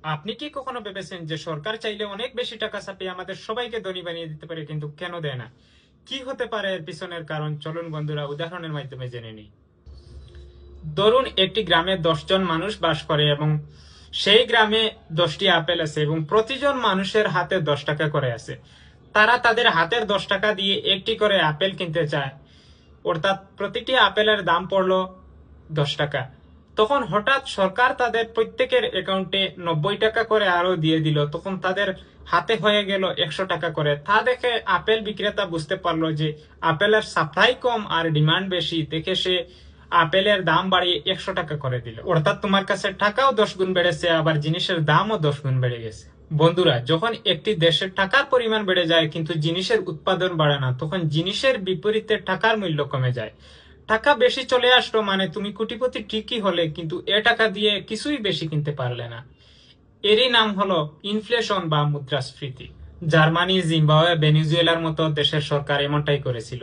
আপনি কি কখনো ভেবেছেন যে সরকার চাইলে অনেক বেশি টাকা ছাপিয়ে আমাদের সবাইকে ধনী বানিয়ে দিতে পারে, কিন্তু কেন দেয় না? কি হতে পারে এর পিছনের কারণ? চলুন বন্ধুরা উদাহরণের মাধ্যমে জেনে নিই। ধরুন একটি গ্রামে 10 জন মানুষ বাস করে এবং সেই গ্রামে 10টি আপেল আছে এবং প্রতিজন মানুষের হাতে 10 টাকা করে আছে। তারা তাদের হাতের 10 টাকা দিয়ে একটি করে আপেল কিনতে চায়, অর্থাৎ প্রতিটি আপেলের দাম পড়লো 10 টাকা। তখন হঠাৎ সরকার তাদের প্রত্যেকের অ্যাকাউন্টে 90 টাকা করে আরো দিয়ে দিল, তখন তাদের হাতে হয়ে গেল 100 টাকা করে। তা দেখে আপেল বিক্রেতা বুঝতে পারলো যে আপেলের সাপ্লাই কম আর ডিমান্ড বেশি, দেখে সে আপেলের দাম বাড়িয়ে 100 টাকা করে দিল। অর্থাৎ তোমার কাছে টাকাও 10 গুণ বেড়েছে, আবার জিনিসের দামও 10 গুণ বেড়ে গেছে। বন্ধুরা, যখন একটি দেশের টাকার পরিমাণ বেড়ে যায় কিন্তু জিনিসের উৎপাদন বাড়ে না, তখন জিনিসের বিপরীতে টাকার মূল্য কমে যায়। টাকা বেশি চলে আসলো মানে তুমি কোটিপতি ঠিকই হলে, কিন্তু এ টাকা দিয়ে কিছুই বেশি কিনতে পারলে না। এরই নাম হলো ইনফ্লেশন বা মুদ্রাস্ফীতি। জার্মানি, জিম্বাবুয়ে, ভেনেজুয়েলার মতো দেশের সরকার এমনটাই করেছিল।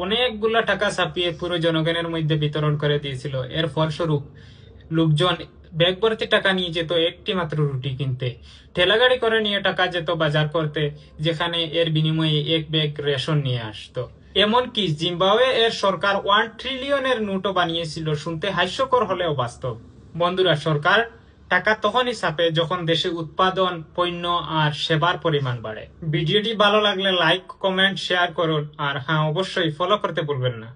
অনেকগুলো টাকা ছাপিয়ে পুরো জনগণের মধ্যে বিতরণ করে দিয়েছিল। এর ফলস্বরূপ লোকজন ব্যাগ ভর্তি টাকা নিয়ে যেত একটি মাত্র রুটি কিনতে, ঠেলাগাড়ি করে নিয়ে টাকা যেত বাজার করতে, যেখানে এর বিনিময়ে এক ব্যাগ রেশন নিয়ে আসতো। এমনকি জিম্বাবুয়ে এর সরকার 1 ট্রিলিয়নের নোটও বানিয়েছিল। শুনতে হাস্যকর হলেও বাস্তব। বন্ধুরা, সরকার টাকা তখনই ছাপে যখন দেশে উৎপাদন, পণ্য আর সেবার পরিমাণ বাড়ে। ভিডিওটি ভালো লাগলে লাইক, কমেন্ট, শেয়ার করুন, আর হ্যাঁ, অবশ্যই ফলো করতে ভুলবেন না।